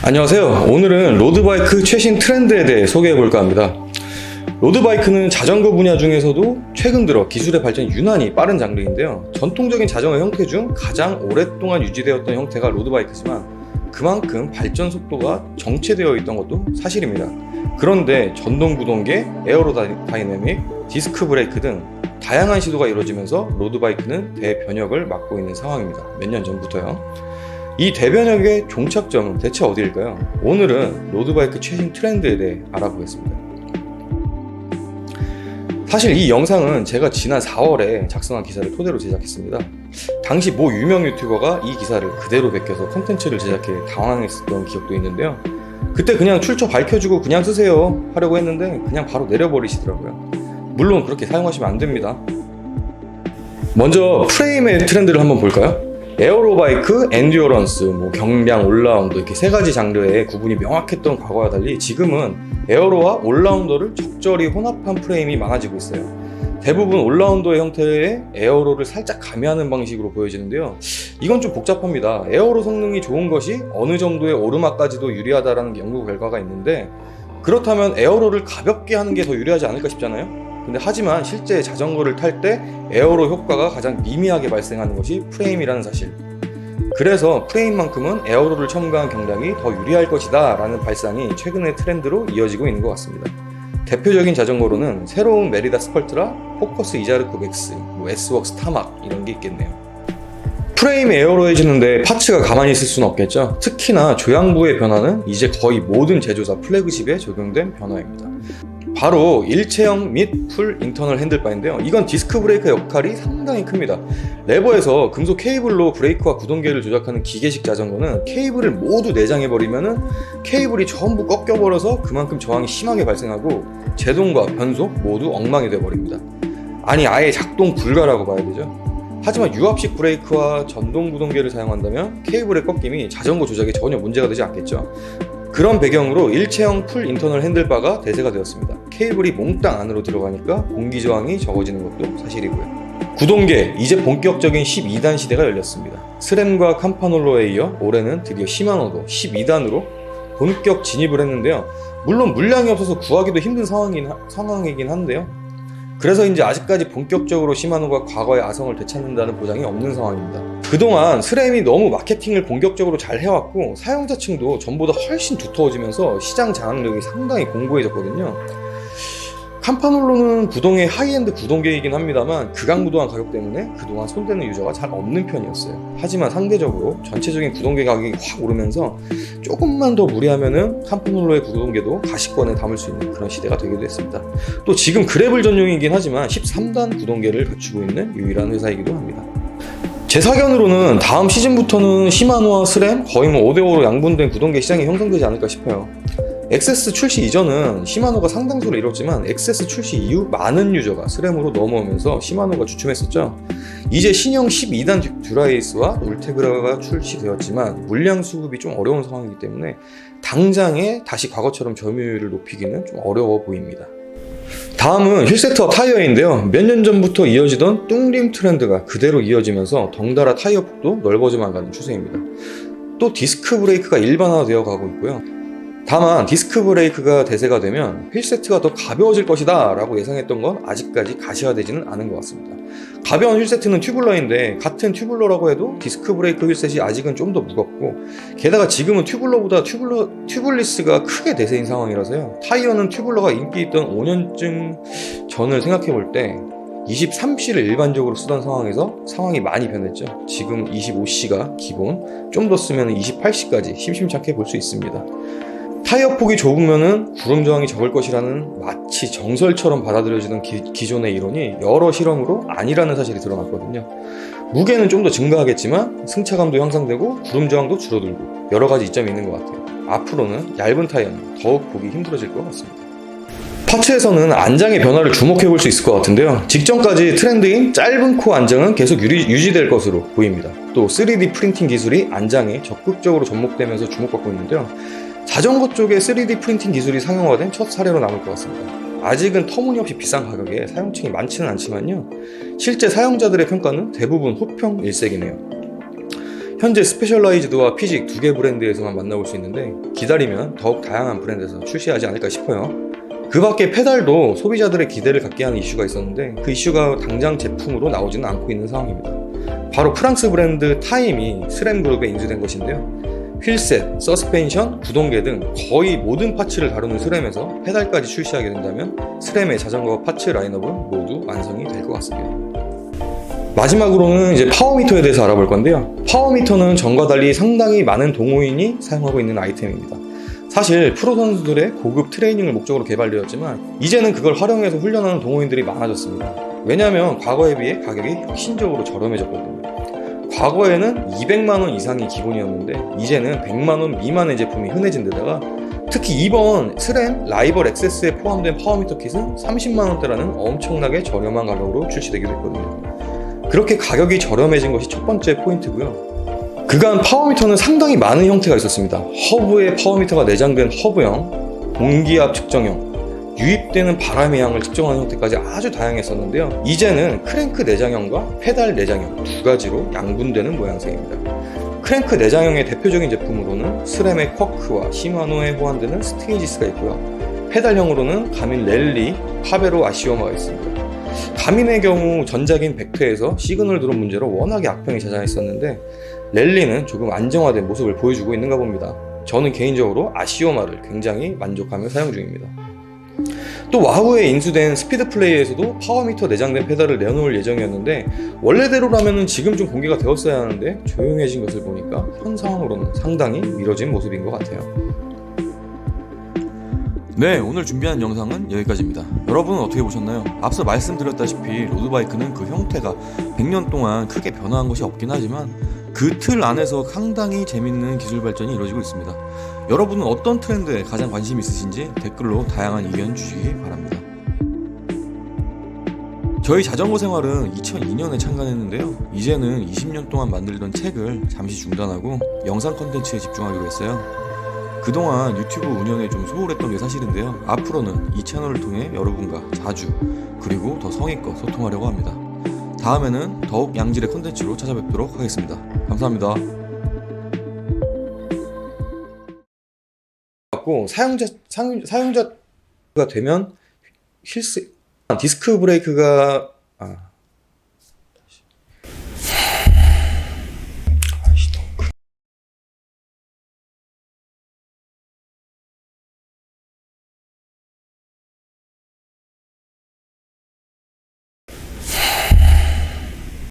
안녕하세요. 오늘은 로드바이크 최신 트렌드에 대해 소개해 볼까 합니다. 로드바이크는 자전거 분야 중에서도 최근 들어 기술의 발전이 유난히 빠른 장르인데요. 전통적인 자전거 형태 중 가장 오랫동안 유지되었던 형태가 로드바이크지만 그만큼 발전 속도가 정체되어 있던 것도 사실입니다. 그런데 전동 구동계, 에어로다이내믹, 디스크 브레이크 등 다양한 시도가 이루어지면서 로드바이크는 대변혁을 맞고 있는 상황입니다. 몇 년 전부터요. 이 대변혁의 종착점은 대체 어디일까요? 오늘은 로드바이크 최신 트렌드에 대해 알아보겠습니다. 사실 이 영상은 제가 지난 4월에 작성한 기사를 토대로 제작했습니다. 당시 모 유명 유튜버가 이 기사를 그대로 베껴서 콘텐츠를 제작해 당황했었던 기억도 있는데요. 그때 그냥 출처 밝혀주고 그냥 쓰세요 하려고 했는데 그냥 바로 내려버리시더라고요. 물론 그렇게 사용하시면 안 됩니다. 먼저 프레임의 트렌드를 한번 볼까요? 에어로바이크, 엔듀어런스, 경량, 올라운더 이렇게 세 가지 장르의 구분이 명확했던 과거와 달리 지금은 에어로와 올라운더를 적절히 혼합한 프레임이 많아지고 있어요. 대부분 올라운더의 형태의 에어로를 살짝 가미하는 방식으로 보여지는데요. 이건 좀 복잡합니다. 에어로 성능이 좋은 것이 어느 정도의 오르막까지도 유리하다는 연구 결과가 있는데 그렇다면 에어로를 가볍게 하는 게 더 유리하지 않을까 싶잖아요. 근데 하지만 실제 자전거를 탈 때 에어로 효과가 가장 미미하게 발생하는 것이 프레임이라는 사실. 그래서 프레임만큼은 에어로를 첨가한 경량이 더 유리할 것이다 라는 발상이 최근의 트렌드로 이어지고 있는 것 같습니다. 대표적인 자전거로는 새로운 메리다 스펄트라, 포커스 이자르크 맥스, S웍스 타막 이런 게 있겠네요. 프레임이 에어로해지는데 파츠가 가만히 있을 수는 없겠죠. 특히나 조향부의 변화는 이제 거의 모든 제조사 플래그십에 적용된 변화입니다. 바로 일체형 및 풀 인터널 핸들바인데요. 이건 디스크 브레이크 역할이 상당히 큽니다. 레버에서 금속 케이블로 브레이크와 구동계를 조작하는 기계식 자전거는 케이블을 모두 내장해버리면 케이블이 전부 꺾여버려서 그만큼 저항이 심하게 발생하고 제동과 변속 모두 엉망이 돼버립니다. 아니 아예 작동 불가라고 봐야 되죠. 하지만 유압식 브레이크와 전동 구동계를 사용한다면 케이블의 꺾임이 자전거 조작에 전혀 문제가 되지 않겠죠. 그런 배경으로 일체형 풀 인터널 핸들바가 대세가 되었습니다. 케이블이 몽땅 안으로 들어가니까 공기 저항이 적어지는 것도 사실이고요. 구동계, 이제 본격적인 12단 시대가 열렸습니다. 스램과 캄파놀로에 이어 올해는 드디어 시마노도 12단으로 본격 진입을 했는데요. 물론 물량이 없어서 구하기도 힘든 상황이긴 한데요. 그래서 이제 아직까지 본격적으로 시마노가 과거의 아성을 되찾는다는 보장이 없는 상황입니다. 그동안 스램이 너무 마케팅을 본격적으로 잘 해왔고 사용자층도 전보다 훨씬 두터워지면서 시장 장악력이 상당히 공고해졌거든요. 캄파놀로는 구동의 하이엔드 구동계이긴 합니다만 극악무도한 가격 때문에 그동안 손대는 유저가 잘 없는 편이었어요. 하지만 상대적으로 전체적인 구동계 가격이 확 오르면서 조금만 더 무리하면은 캄파놀로의 구동계도 가시권에 담을 수 있는 그런 시대가 되기도 했습니다. 또 지금 그래블 전용이긴 하지만 13단 구동계를 갖추고 있는 유일한 회사이기도 합니다. 제 사견으로는 다음 시즌부터는 시마노와 스램 거의 5대5로 양분된 구동계 시장이 형성되지 않을까 싶어요. XS 출시 이전은 시마노가 상당수를 이뤘지만 XS 출시 이후 많은 유저가 스램으로 넘어오면서 시마노가 주춤했었죠. 이제 신형 12단 듀라에이스와 울테그라가 출시되었지만 물량 수급이 좀 어려운 상황이기 때문에 당장에 다시 과거처럼 점유율을 높이기는 좀 어려워 보입니다. 다음은 휠세트와 타이어인데요. 몇 년 전부터 이어지던 뚱림 트렌드가 그대로 이어지면서 덩달아 타이어 폭도 넓어져만 가는 추세입니다. 또 디스크 브레이크가 일반화되어 가고 있고요. 다만 디스크 브레이크가 대세가 되면 휠세트가 더 가벼워질 것이다 라고 예상했던 건 아직까지 가시화되지는 않은 것 같습니다. 가벼운 휠세트는 튜블러인데 같은 튜블러라고 해도 디스크 브레이크 휠셋이 아직은 좀 더 무겁고 게다가 지금은 튜블러보다 튜블리스가 크게 대세인 상황이라서요. 타이어는 튜블러가 인기 있던 5년쯤 전을 생각해 볼 때 23C를 일반적으로 쓰던 상황에서 상황이 많이 변했죠. 지금 25C가 기본, 좀 더 쓰면 28C까지 심심찮게 볼 수 있습니다. 타이어 폭이 좁으면 구름 저항이 적을 것이라는 마치 정설처럼 받아들여지는 기존의 이론이 여러 실험으로 아니라는 사실이 드러났거든요. 무게는 좀 더 증가하겠지만 승차감도 향상되고 구름 저항도 줄어들고 여러 가지 이점이 있는 것 같아요. 앞으로는 얇은 타이어는 더욱 보기 힘들어질 것 같습니다. 파츠에서는 안장의 변화를 주목해 볼 수 있을 것 같은데요. 직전까지 트렌드인 짧은 코 안장은 계속 유지될 것으로 보입니다. 또 3D 프린팅 기술이 안장에 적극적으로 접목되면서 주목받고 있는데요. 자전거 쪽에 3D 프린팅 기술이 상용화된 첫 사례로 남을 것 같습니다. 아직은 터무니없이 비싼 가격에 사용층이 많지는 않지만요. 실제 사용자들의 평가는 대부분 호평 일색이네요. 현재 스페셜라이즈드와 피직 두 개 브랜드에서만 만나볼 수 있는데 기다리면 더욱 다양한 브랜드에서 출시하지 않을까 싶어요. 그 밖에 페달도 소비자들의 기대를 갖게 하는 이슈가 있었는데 그 이슈가 당장 제품으로 나오지는 않고 있는 상황입니다. 바로 프랑스 브랜드 타임이 스램 그룹에 인수된 것인데요. 휠셋, 서스펜션, 구동계 등 거의 모든 파츠를 다루는 스램에서 페달까지 출시하게 된다면 스램의 자전거 파츠 라인업은 모두 완성이 될 것 같습니다. 마지막으로는 이제 파워미터에 대해서 알아볼 건데요. 파워미터는 전과 달리 상당히 많은 동호인이 사용하고 있는 아이템입니다. 사실 프로 선수들의 고급 트레이닝을 목적으로 개발되었지만 이제는 그걸 활용해서 훈련하는 동호인들이 많아졌습니다. 왜냐하면 과거에 비해 가격이 혁신적으로 저렴해졌거든요. 과거에는 200만원 이상이 기본이었는데 이제는 100만원 미만의 제품이 흔해진 데다가 특히 이번 스램 라이벌 엑세스에 포함된 파워미터 킷은 30만원대라는 엄청나게 저렴한 가격으로 출시되기도 했거든요. 그렇게 가격이 저렴해진 것이 첫 번째 포인트고요. 그간 파워미터는 상당히 많은 형태가 있었습니다. 허브에 파워미터가 내장된 허브형, 공기압 측정형, 유입되는 바람의 양을 측정하는 형태까지 아주 다양했었는데요. 이제는 크랭크 내장형과 페달 내장형 두 가지로 양분되는 모양새입니다. 크랭크 내장형의 대표적인 제품으로는 스램의 쿼크와 시마노에 호환되는 스테이지스가 있고요. 페달형으로는 가민 랠리, 파베로 아시오마가 있습니다. 가민의 경우 전작인 벡터에서 시그널 드롭 문제로 워낙에 악평이 자자했었는데 랠리는 조금 안정화된 모습을 보여주고 있는가 봅니다. 저는 개인적으로 아시오마를 굉장히 만족하며 사용 중입니다. 또 와우에 인수된 스피드 플레이에서도 파워미터 내장된 페달을 내놓을 예정이었는데 원래대로라면 지금 좀 공개가 되었어야 하는데 조용해진 것을 보니까 현 상황으로는 상당히 미뤄진 모습인 것 같아요. 네, 오늘 준비한 영상은 여기까지입니다. 여러분은 어떻게 보셨나요? 앞서 말씀드렸다시피 로드바이크는 그 형태가 100년 동안 크게 변화한 것이 없긴 하지만 그 틀 안에서 상당히 재밌는 기술 발전이 이루어지고 있습니다. 여러분은 어떤 트렌드에 가장 관심 있으신지 댓글로 다양한 의견 주시기 바랍니다. 저희 자전거 생활은 2002년에 창간했는데요. 이제는 20년 동안 만들던 책을 잠시 중단하고 영상 컨텐츠에 집중하기로 했어요. 그동안 유튜브 운영에 좀 소홀했던 게 사실인데요. 앞으로는 이 채널을 통해 여러분과 자주 그리고 더 성의껏 소통하려고 합니다. 다음에는 더욱 양질의 컨텐츠로 찾아뵙도록 하겠습니다. 감사합니다. 사용자가 되면 힐스 디스크 브레이크가